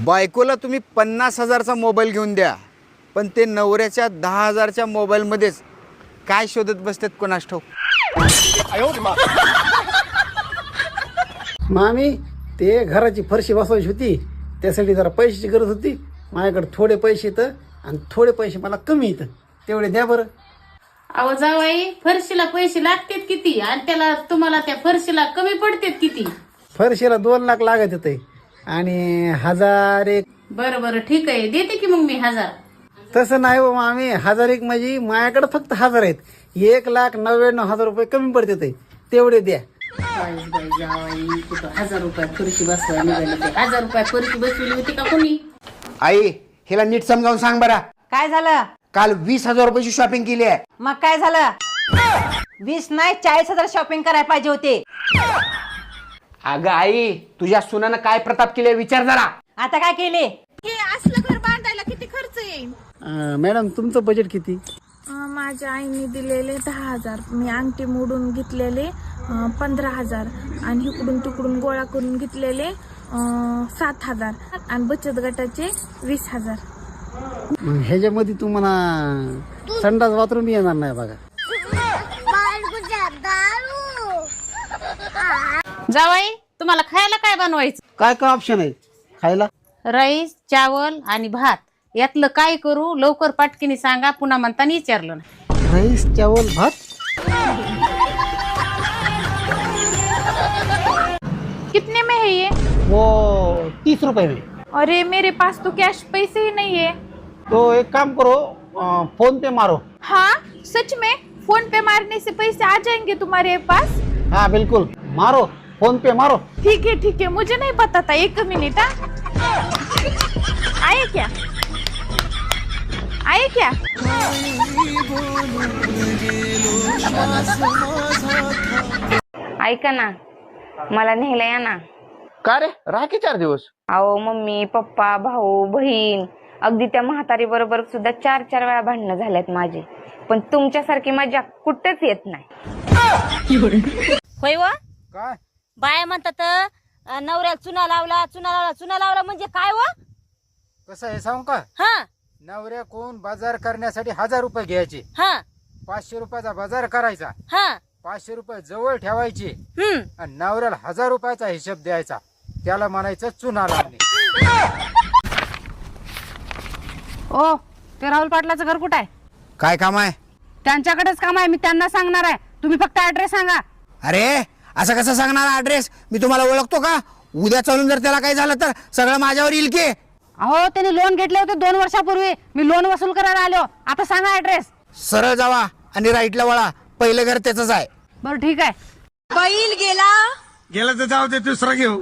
बायकोला तुम्ही 50,000चा मोबाईल घेऊन द्या, पण ते नवऱ्याच्या 10,000च्या मोबाईलमध्येच काय शोधत बसतात कोणास ठाऊक. मामी ते घराची फरशी बसवायची होती, त्यासाठी जरा पैशाची गरज होती. माझ्याकडे थोडे पैसे येतं आणि थोडे पैसे मला कमी येतं, तेवढे द्या बरं. अहो जावाई, फरशीला पैसे लागतात किती आणि त्याला तुम्हाला त्या फरशीला कमी पडतात किती? फरशीला 2 लाख लागत होते आणि 1000 एक. बरं बरं ठीक आहे, देते की मग मी 1000. तसं नाही हो मामी, 1000 एक म्हणजे माझ्याकडे फक्त 1000 आहेत. 1,99,000 रुपये कमी पडते ते, तेवढे द्या. जावाई कुठं 1000 रुपयात फरशी बसवायला निघाली ते? 1000 रुपयात फरशी बसवली होती का कोणी? आई, हिला नीट समजावून सांग बरा. काय झालं? काल 20,000 रुपयाची शॉपिंग केली आहे. मग काय झालं? 20 नाही 40,000 शॉपिंग करायला पाहिजे होते. अगं आई, तुझ्या सुनानं काय प्रताप केले विचार जरा. आता काय केले? हे असलं घर बांधायला किती खर्च येईल? मॅडम तुमचं बजेट किती? माझ्या आईने दिलेले 10,000, मी अंगठी मोडून घेतलेले 15,000 आणि इकडून तिकडून गोळा करून घेतलेले 7,000 आणि बचत गटाचे 20,000. मग ह्याच्यामध्ये तुम्हाला संडास बाथरूम येणार नाही बघा. जावाई, तुम्हाला खायला काय बनवायचं? काय काय ऑप्शन आहे खायला? राईस, चावल आणि भात, यातलं काय करू? लवकर पाटकीने सांगा, पुन्हा म्हणताना विचारलं ना. राईस चावल भात. कितने में है ये? वो 30 रुपये में. अरे मेरे पास तो कैश पैसे ही नहीं है. तो एक काम करो, फोन पे मारो. हाँ सच में? फोन पे मारने से पैसे आ जाएंगे तुम्हारे पास? हाँ बिल्कुल, मारो फोन पे मारो. ठीक है, मुझे नहीं पता था. 1 मिनट. आए क्या? ऐका ना, मला न्यायला या ना. का रे, राहा की 4 दिवस. अहो मम्मी पप्पा भाऊ बहीण, अगदी त्या म्हातारी बरोबर सुद्धा 4-4 वेळा भांडणं झाल्यात माझे, पण तुमच्यासारखी मजा कुठंच येत नाही. होय व? काय बाया म्हणतात नवऱ्याला चुना लावला म्हणजे काय व? कसं आहे सांगू का? हा नवऱ्या कोण बाजार करण्यासाठी 1000 रुपये घ्यायचे, हा 500 रुपयाचा बाजार करायचा, हा 500 रुपये जवळ ठेवायचे आणि नवऱ्याला 1000 रुपयाचा हिशोब द्यायचा. त्याला म्हणायचं चुना लावणे. ओ, ते राहुल पाटलाचं घर कुठं आहे? काय काम आहे? त्यांच्याकडेच काम आहे, मी त्यांना सांगणार आहे. तुम्ही फक्त ऍड्रेस सांगा. अरे असं कसं सांगणार ऍड्रेस? मी तुम्हाला ओळखतो का? उद्या चालून जर त्याला काही झालं तर सगळं माझ्यावर येईल की. अहो, त्यांनी लोन घेतले होते 2 वर्षापूर्वी, मी लोन वसूल करायला आलो. आता सांगा ऍड्रेस. सरळ जावा आणि राईटला वळा, पहिलं घर त्याच आहे. बरं ठीक आहे. बैल गेला तर जाऊ दे, दुसरा घेऊ.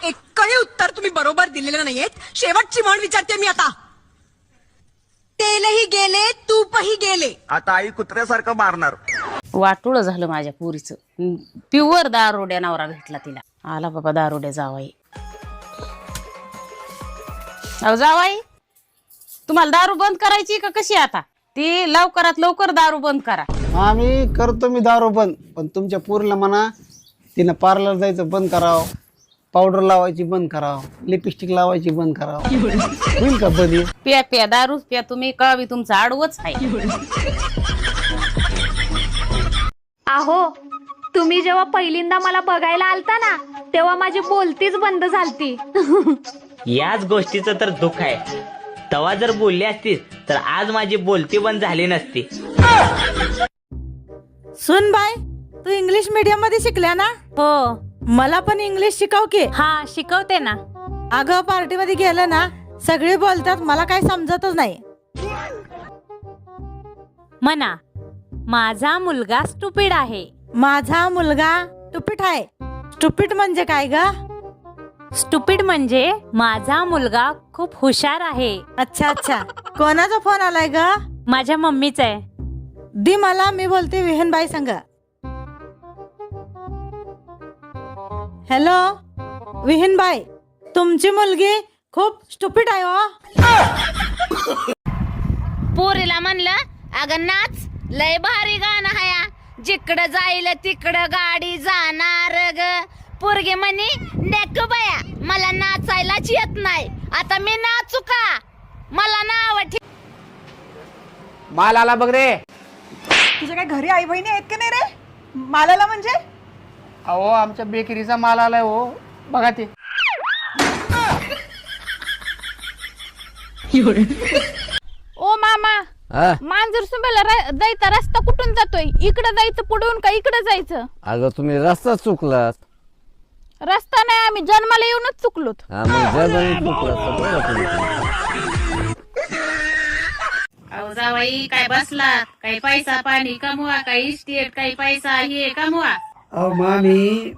एकही उत्तर तुम्ही बरोबर दिलेलं नाहीयेत. शेवटची म्हण विचारते मी आता. तेलही गेले तूपही गेले. आता आई कुत्र्यासारखं मारणार. वाटुळं झालं माझ्या पुरीचं. प्युअर दारोड्या नवरा भेटला तिला. आला बाबा दारोड्या जावाई. अहो जावाई, तुम्हाला दारू बंद करायची का कशी? आता ती लवकरात लवकर दारू बंद करा. आम्ही करतो मी दारू बंद, पण तुमच्या पोरीला म्हणा तिनं पार्लर जायचं बंद करावं, पावडर लावायची बंद करावं, लिपस्टिक लावायची बंद करावं. होईल का बंद? प्या प्या दारू प्या तुम्ही, कळावी तुमचं आडवच आहे. अहो, तुम्ही जेव्हा पहिल्यांदा मला बघायला आलता ना, तेव्हा माझी बोलतीच बंद झालती. याच गोष्टीचं तर दुःख आहे. तेव्हा जर बोलली असतीस तर आज माझी बोलती बंद झाली नसती. सुन बाय, तू इंग्लिश मीडियम मध्ये शिकल्या ना? हो. मला पण इंग्लिश शिकव की. हा शिकवते ना. अगं पार्टी मध्ये गेलं ना, सगळे बोलतात, मला काही समजतच नाही. म्हणा, माझा मुलगा स्टुपिड आहे. माझा मुलगा स्टुपिड आहे. स्टुपिड म्हणजे काय ग? स्टुपिड म्हणजे माझा मुलगा खूप हुशार आहे. अच्छा अच्छा. कोणाचा फोन आलाय ग? माझ्या मम्मीचा आहे. दी मला, मी बोलते विहनबाई संग. हॅलो विहीनबाई, तुमची मुलगी खूप स्टुपिड आहे हो. पोरीला म्हणलं, अगं नाच, लय भारी गाणं हाया, जिकडं जाईल तिकडं गाडी जाणार ग, पोरगे म्हणे नेक बाया मला नाचायलाच येत नाही, आता मी नाचू का? मला नाव माल आला बघ रे. तुझ्या काय घरी आई बहिणी आहेत का नाही रे? मालाला म्हणजे अहो आमच्या बेकरीचा माल आलाय हो, बघा ते. ओ मामा, मांजर सुंबेला जायचा रस्ता कुठून जातोय? इकडे जायचं पुढून का इकडे जायचं? अगं तुम्ही रस्ता चुकलात. रस्ता नाही, आम्ही जन्माला येऊनच चुकलोत. अहो जावाई काय बसला, काही पैसा पाणी कमवा, काही इस्टेट, काही पैसा हे कमवा. अहो मामी,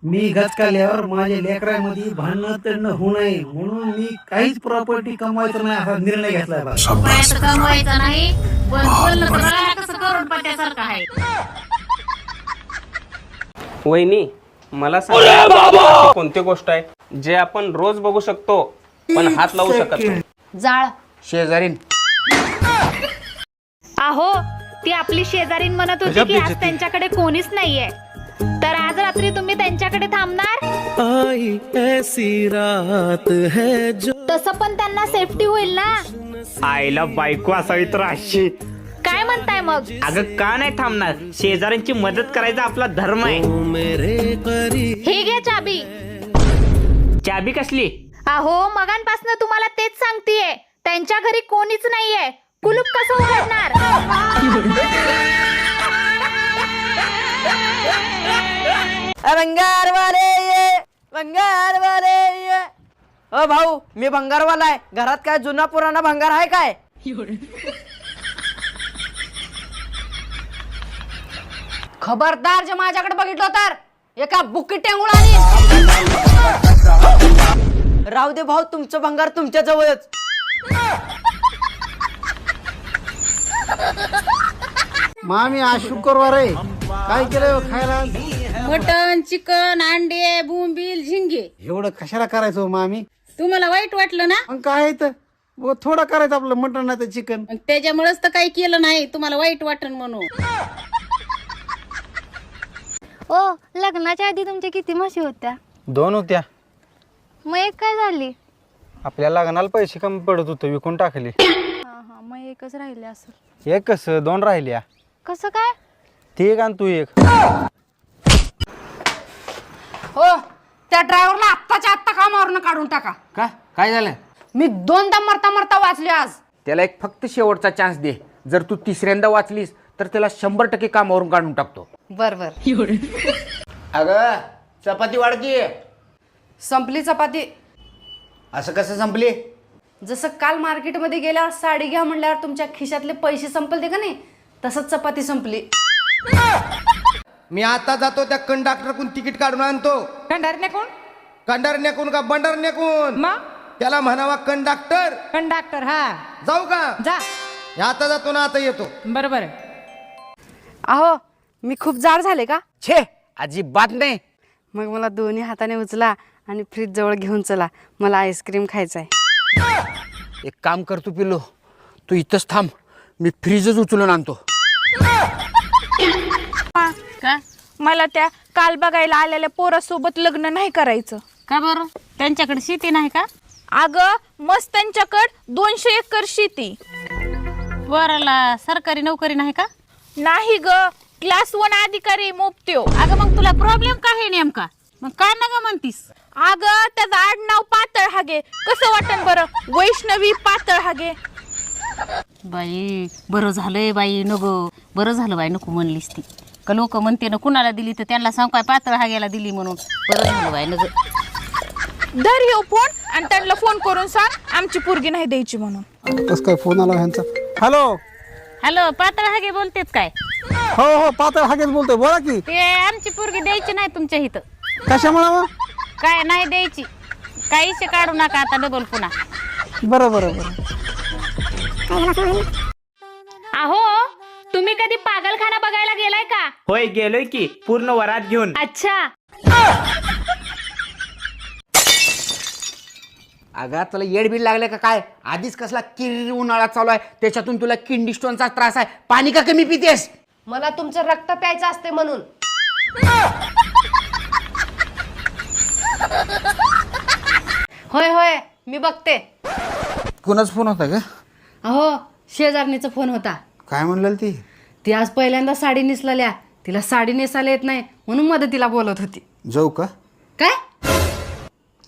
मी गचकाल्यावर माझ्या लेकरामध्ये भांडणं तडणं होऊ नये म्हणून मी काहीच प्रॉपर्टी कमवायचं नाही असा निर्णय घेतलाय बघा. पैसा कमवायचा नाही, पण बोललं तर बघा कसं करून पट्ट्यासारखं आहे. वहिनी मला सांगा, कोणती गोष्ट आहे जे आपण रोज बघू शकतो पण हात लावू शकत नाही? जाळ. शेजारीन. अहो ती आपली शेजारीन म्हणत होती की आज त्यांच्याकडे कोणीच नाहीये, तर आज रात्री तुम्ही त्यांच्याकडे थांबणार? तसं पण त्यांना सेफ्टी होईल ना. आईला बायको असावी तर अशी. काय म्हणताय मग? अगं का नाही थांबणार, शेजाऱ्यांची मदत करायचा आपला धर्म आहे. हे घ्या चाबी. चाबी कसली? अहो मगांपासून तुम्हाला तेच सांगतेय, त्यांच्या घरी कोणीच नाहीये, कुलूप कसं उघडणार? भंगारवाले ये, भंगारवाले ये. ओ भाऊ, मी भंगारवाला आहे. घरात काय जुना पुराणा भंगार आहे काय? खबरदार, जे माझ्याकडे बघितलं तर एका बुकी टेंगुळाने. राहू दे भाऊ, तुमचं भंगार तुमच्या जवळच. मामी आज शुक्रवार आहे, काय केलंय हो खायला? मटन, चिकन, अंडे, बोंबील, झिंगे. एवढं कशाला करायचं हो मामी? तुम्हाला वाईट वाटलं ना? मग काय आहे तर थोडं करायचं आपलं मटण नाही तर चिकन. मग त्याच्यामुळेच तर काही केलं नाही, तुम्हाला वाईट वाटन म्हणून. ओ लग्नाच्या आधी तुमच्या किती म्हशी होत्या? 2 होत्या. मग एक काय झाली? आपल्या लग्नाला पैसे कमी पडत होते, विकून टाकली. हा मग एकच राहिले असेल. एक कसं 2 राहिल्या. कसं काय? ती एक आणि तू एक. हो, त्या ड्रायव्हरला आत्ताच्या आत्ता कामावरनं काढून टाका. का काय झालं? मी 2दा मरता मरता वाचले आज. त्याला एक फक्त शेवटचा चान्स दे. जर तू तिसऱ्यांदा वाचलीस तर त्याला 100% कामावरून काढून टाकतो. बर बर. अगं चपाती वाढकी. संपली चपाती. असं कसं संपली? जसं काल मार्केटमध्ये गेल्यावर साडी घ्या म्हणल्यावर तुमच्या खिशातले पैसे संपलते का नाही, तसंच चपाती संपली. मी आता जातो त्या कंडक्टरकडून तिकीट काढून आणतो. कंडारने कोण? कंडारण्याकून का बंडारण्याकून? त्याला म्हणावा कंडक्टर. कंडक्टर. हा जाऊ का? जा. आता जातो ना, आता येतो. बरोबर. अहो मी खूप जाड झाले का? छे, अजिबात नाही. मग मला दोन्ही हाताने उचला आणि फ्रीज जवळ घेऊन चला, मला आईस्क्रीम खायचं आहे. एक काम कर तू पिल्लो, तू इथंच थांब, मी फ्रीजच उचलून आणतो. का? मला त्या काल बघायला आलेल्या पोरासोबत लग्न नाही करायचं. का बरं? त्यांच्याकडे शेती नाही का? अगं मस्त त्यांच्याकडे 200 एकर शेती. वराला सरकारी नोकरी नाही का? नाही ग, क्लास 1 अधिकारी मोपत्यो. अगं मग तुला प्रॉब्लेम काय आहे नेमका? मग काय नका म्हणतीस? अगं त्याचं आडनाव पातळ हागे, कसं वाटन बरं? वैष्णवी पातळ हागे. बाई बरं झालंय बाई, नको बरं झालं बाई, नको म्हणलीस ती. का लोक म्हणते ना कुणाला दिली तर त्यांना सांग काय पातळ हाग्याला दिली म्हणून. बरं झालं बाई, नग धर येऊ फोन आणि त्यांना फोन करून सांग आमची पोरगी नाही द्यायची म्हणून. कसं काय फोन आला ह्यांचा? हॅलो. हॅलो, पातळ हागे बोलतेत काय? हो हो, पातळ हागेच बोलतोय, बोला की. ते आमची पोरगी द्यायची नाही तुमच्या इथं. कशामुळे मग? काय नाही द्यायची, काहीच काढू नका आता डबल पुन्हा. बरं बरं बरं. अहो तुम्ही कधी पागलखाना बघायला गेलाय का? होय गेलोय की, पूर्ण वरात घेऊन. अच्छा. अगं तुला येडबीड लागलं का काय? आधीच कसला किरी उन्हाळा चालू आहे, त्याच्यातून तुला किडनी स्टोनचा त्रास आहे. पाणी का कमी पितेस? मला तुमचं रक्त प्यायचं असते म्हणून. होय होय मी बघते. कुणाच फोन होता का? अहो शेजारणीचा फोन होता. काय म्हणलं ती? ती आज पहिल्यांदा साडी नेसलेल्या. तिला साडी नेसायला येत नाही म्हणून मदतीला बोलत होती. जाऊ का? काय?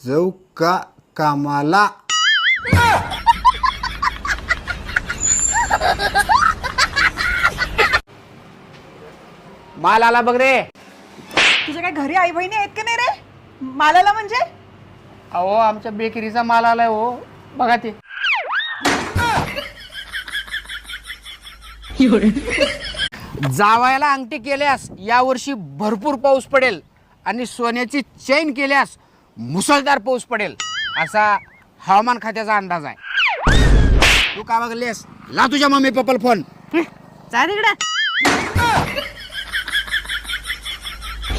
जाऊ का कामाला? माल आला बघ रे. तुझ्या काय घरी आई बहिणी आहेत का नाही रे? मालाला म्हणजे? अहो आमच्या बेकरीचा माल आलाय हो, बघा ते. जावायला अंगठी केल्यास यावर्षी भरपूर पाऊस पडेल आणि सोन्याची चैन केल्यास मुसळधार पाऊस पडेल असा हवामान खात्याचा अंदाज आहे. तू का बघलेस? ला तुझ्या मम्मी पप्पाला फोन. जा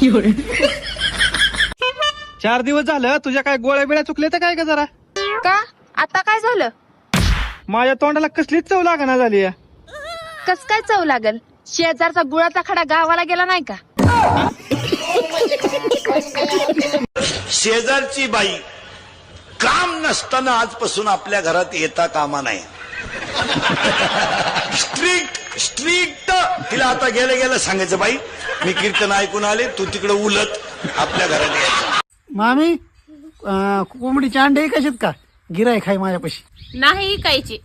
तिकडे. 4 दिवस झालं तुझ्या काय गोळ्या बिळ्या चुकल्या तर काय का जरा? का आता काय झालं? माझ्या तोंडाला कसलीच चव लागना झाली. कस काय चव लागल? शेजारचा गुळाचा खडा गावाला गेला नाही का? शेजारची बाई काम नसताना आजपासून आपल्या घरात येता कामा नाही. स्ट्रिक्ट तिला आता गेलं गेलं सांगायचं, बाई मी कीर्तन ऐकून आले, तू तिकडे उलट आपल्या घरात यायचं. मामी कोंबडीचे अंडे कशात का? गिराईक आहे माझ्यापाशी. नाही कायची.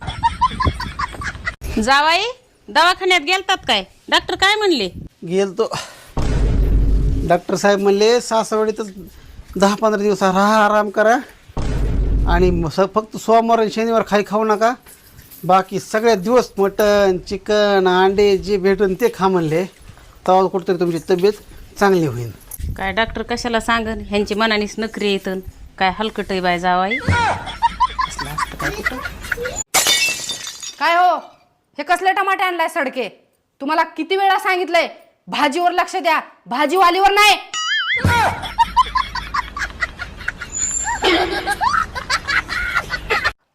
जावाई दवाखान्यात गेलतात काय? डॉक्टर काय म्हणले? गेलतो. डॉक्टर साहेब म्हणले सासवडीतच 10-15 दिवस राहा, आराम करा आणि फक्त सोमवार आणि शनिवार खाऊ नका. बाकी सगळे दिवस मटन चिकन अंडे जे भेटून ते खा म्हणले. तेव्हा कुठेतरी तुमची तब्येत चांगली होईल. काय डॉक्टर कशाला सांगन? ह्यांची मनानीच नखरे येतं. काय हलकट आहे बाय जावाई. काय हो हे कसले टमाटे आणलाय सडके? तुम्हाला किती वेळा सांगितलंय भाजीवर लक्ष द्या, भाजीवालीवर नाही.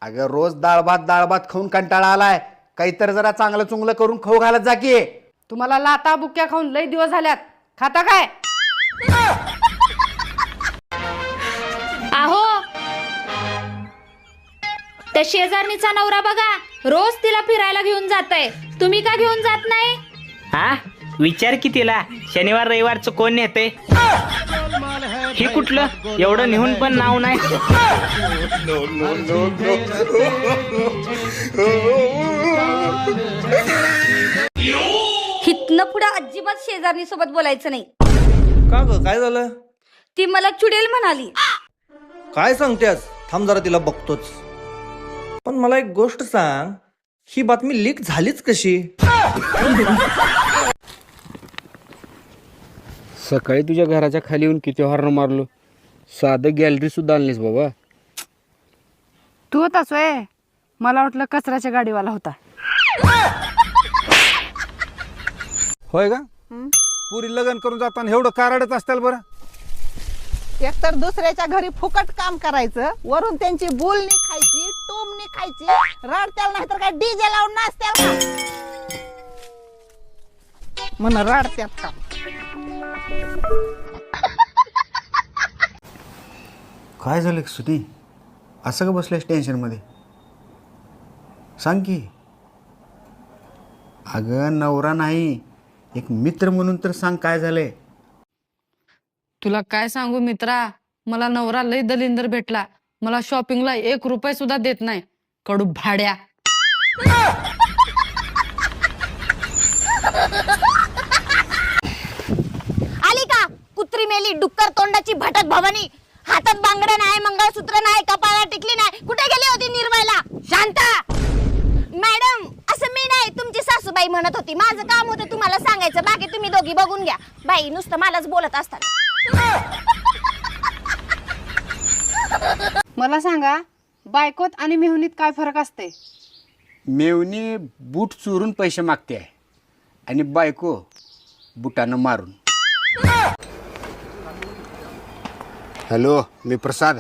अगं रोज डाळ भात खाऊन कंटाळा आलाय. काहीतरी जरा चांगलं चुंगलं करून खाऊ घालत जा की. तुम्हाला लाता बुक्या खाऊन लई दिवस झाल्यात. खाता काय? आहो त्या शेजारणीचा नवरा बघा, रोज तिला फिरायला घेऊन जातय. तुम्ही का घेऊन जात नाही? हा विचार की तिला. शनिवार रविवारचं कोण नेते? हे कुठलं एवढं निहून पण नाव नाही. हितनं पुढे अजिबात शेजारणी सोबत बोलायचं नाही. का ग काय झालं? ती मला चुडेल म्हणाली. काय सांगतेस? थांब जरा तिला बघतोच. पण मला एक गोष्ट सांग, ही बातमी लीक झालीच कशी? सकाळी तुझ्या घराच्या खाली येऊन किती हॉर्न मारलो, साधं गॅलरी सुद्धा आणलीस बाबा. तू होतास वय? मला वाटलं कचऱ्याच्या गाडीवाला होता. होय का? पुरी लग्न करून जाताना एवढं कारडच असतील बरं. एकतर दुसऱ्याच्या घरी फुकट काम करायचं, वरून त्यांची बोलणी खायची, टोमणी खायची, रडत्याल नाही तर काय डीजे लावून नाचत्याल का? म्हण रडत्यात का? काय झालं सुनी? असं का बसल्यास टेन्शनमध्ये? सांग की. अगं नवरा नाही, एक मित्र म्हणून तर सांग काय झालंय. तुला काय सांगू मित्रा, मला नवरा लई दलिंदर भेटला. मला शॉपिंगला 1 रुपया सुद्धा देत नाही. कडू भाड्या. आली का कुत्री मेली डुक्कर तोंडाची भटक भवानी? हातात बांगड्या नाही, मंगळसूत्र नाही, कपाळात टिकली नाही. कुठे गेली होती निर्मला? शांता मॅडम, असं मी नाही, तुमची सासूबाई म्हणत होती. माझं काम होतं तुम्हाला सांगायचं, बाकी तुम्ही दोघी बघून घ्या. बाई नुसतं मलाच बोलत असतात. मला सांगा, बायकोत आणि मेहुनीत काय फरक असते? मेवणी बूट चोरून पैसे मागते आहे आणि बायको बुटानं मारून. हॅलो, मी प्रसाद.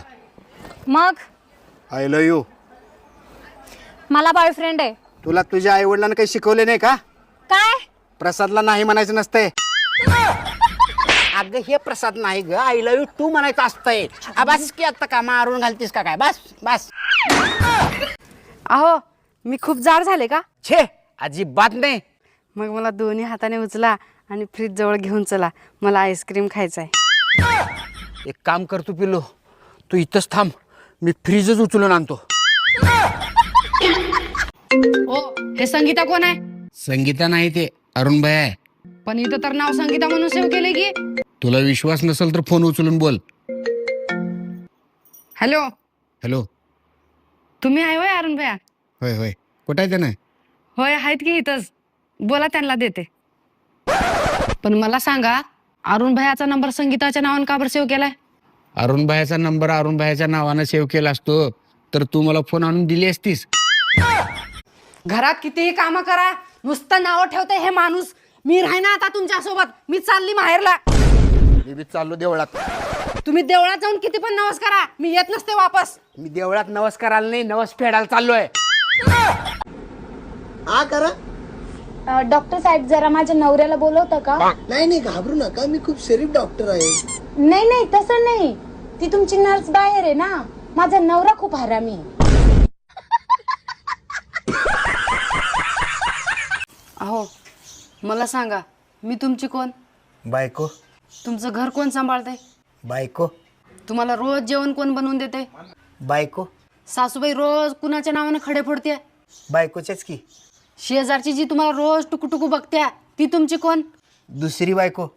मग आय लव्ह यू. मला बॉयफ्रेंड आहे. तुला तुझ्या आई वडिलांना काही शिकवले नाही का? काय? प्रसादला नाही म्हणायचं नसतंय. अगं हे प्रसाद नाही ग, आय लव्ह यू टू म्हणायचं असतंय. बस की आता का मारून घालतीस का काय? बस बस. अहो मी खूप जाड झाले का? छे अजिबात नाही. मग मला दोन्ही हाताने उचला आणि फ्रीज जवळ घेऊन चला, मला आईस्क्रीम खायचं आहे. एक काम कर तू पिल्लू, तू इथंच थांब, मी फ्रीजच उचलून आणतो. ओ हे संगीता कोण आहे? संगीता नाही ते अरुण भाई आहे. पण इथं तर नाव संगीता म्हणून सेव्ह केले की. तुला विश्वास नसेल तर फोन उचलून बोल. Hello hello. तुम्ही आहे होय अरुण भैया? होय होय. कुठं आहे त्यानं? होय आहेत की इथंच, बोला त्यांना देते. पण मला सांगा अरुण भैयाचा नंबर संगीताच्या नावानं का बरं सेव्ह केलाय? अरुण भाईचा नंबर अरुण भाईच्या नावानं सेव्ह केला असतो तर तू मला फोन आणून दिली असतीस. घरात कितीही कामं करा, नुसतं नाव ठेवते हे माणूस. मी राहीना आता तुमच्या सोबत, मी चालली माहेरला. मी बी चाललो देवळात. तुम्ही देवळात जाऊन किती पण नवस करा, मी येत नसते वापस. मी देवळात नवस करायला नाही, नवस फेडायला चाललोय. हा करा. डॉक्टर साहेब जरा माझ्या नवऱ्याला बोलवतं का? नाही घाबरू नका, मी खूप शरीफ डॉक्टर आहे. नाही तसं नाही, ती तुमची नर्स बाहेर आहे ना. माझा नवरा खूप हरामी. अहो मला सांगा, मी तुमची कोण? बायको. तुमचं घर कोण सांभाळतंय? बायको. तुम्हाला रोज जेवण कोण बनवून देते? बायको. सासूबाई रोज कुणाच्या नावानं खडे फोडते? बायकोच्याच की. शेजारची जी तुम्हाला रोज टुकू बघत्या ती तुमची कोण? दुसरी बायको.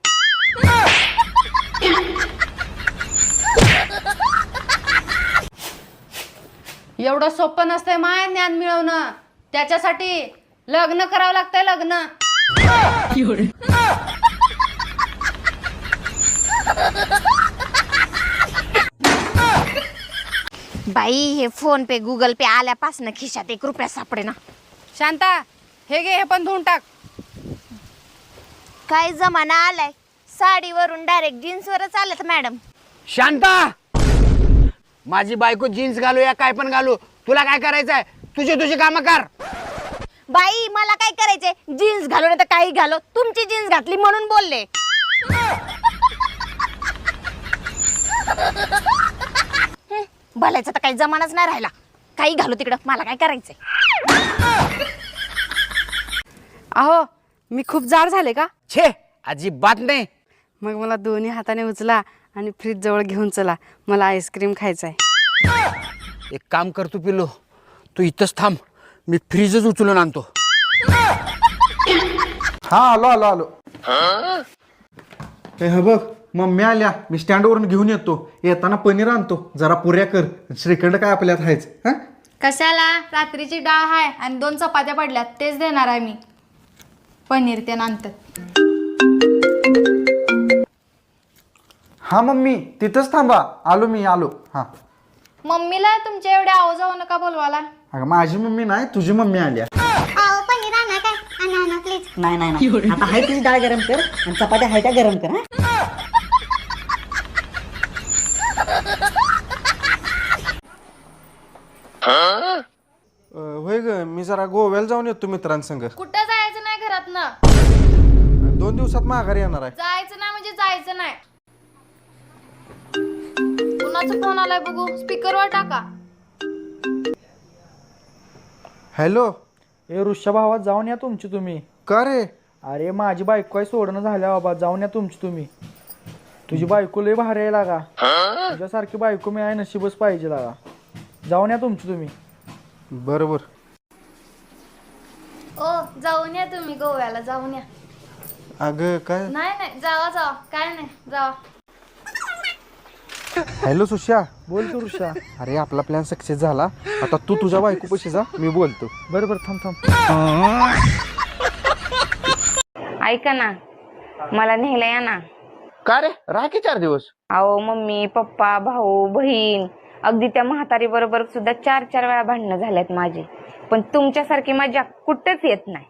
एवढं सोपं नसतंय माय ज्ञान मिळवणं. त्याच्यासाठी लग्न करावं लागतंय, लग्न. बाई हे फोन पे गुगल पे आल्यापासून खिशात 1 रुपया सापडे ना. शांता हे घे, हे पण धुवून टाक. काय जमाना आलाय, साडीवरून डायरेक्ट जीन्सवरच आलं मॅडम. शांता, माझी बायको जीन्स घालू या काय पण घालू, तुला काय करायचंय? तुझी कामं कर. बाई मला काय करायचंय, जीन्स घालू नाही तर काही घालो, तुमची जीन्स घातली म्हणून बोलले. भलायचं तर काही जमानाच नाही राहिला, काही घालू तिकडं, मला काय करायचंय. अहो मी खूप जाड झाले का? छे अजिबात नाही. मग मला दोन्ही हाताने उचला आणि फ्रीज जवळ घेऊन चला, मला आईस्क्रीम खायचं आहे. एक काम कर तू पिल्लू, तू इथंच थांब, मी फ्रीजच उचलून आणतो. हा आलो. हे बघ मम्मी आल्या, मी स्टँडवरून घेऊन येतो. येताना पनीर आणतो, जरा पुऱ्या कर. श्रीखंड काय आपल्यात आहेच. हा कशाला? रात्रीची डाळ आहे आणि 2 चपात्या पडल्यात, तेच देणार आहे मी. पनीर ते नंतर. हा मम्मी तिथंच थांबा, आलो मी आलो. हा मम्मीला तुमच्या एवढ्या आवाजाव नका बोलवाला. अगं माझी मम्मी नाही, तुझी मम्मी आल्या. नाही आता हाय तुझी डाळ गरम कर आणि चपात्या हाय त्या गरम कर. होय ग, मी जरा गोव्याला जाऊन येतो मित्रांसंग. कुठं जायचं नाही घरातनं. 2 दिवसात माघारी येणार आहे. जायचं नाही म्हणजे जायचं नाही. कुणाचा फोन आलाय बघू, स्पीकरवर टाका. हॅलो. ए ऋषा भावा, जाऊन या तुमची तुम्ही. का रे? अरे माझी बायको आहे सोडणं झाल्या बाबा, जाऊन या तुमची तुम्ही. तुझी बायको लय भारी आहे लागा, तुझ्यासारखी बायको मी आहे नशीबच पाहिजे लागा. जाऊन या तुमची तुम्ही. बरोबर. ओ जाऊन या तुम्ही गोव्याला, जाऊन या. अगं काय? नाही जावा, काय नाही, जावा. हॅलो सुशा. बोल तू ऋषा. अरे आपला प्लॅन सक्सेस झाला, आता तू तुझ्या बायकोपाशी जा, मी बोलतो. बरोबर, थांब. ऐका ना, मला न्यायला या ना. का रे, राहा की 4 दिवस. अहो मम्मी पप्पा भाऊ बहीण, अगदी त्या म्हातारी बरोबर सुद्धा 4-4 वेळा भांडणं झाल्यात माझे. पण तुमच्यासारखी मजा कुठेच येत नाही.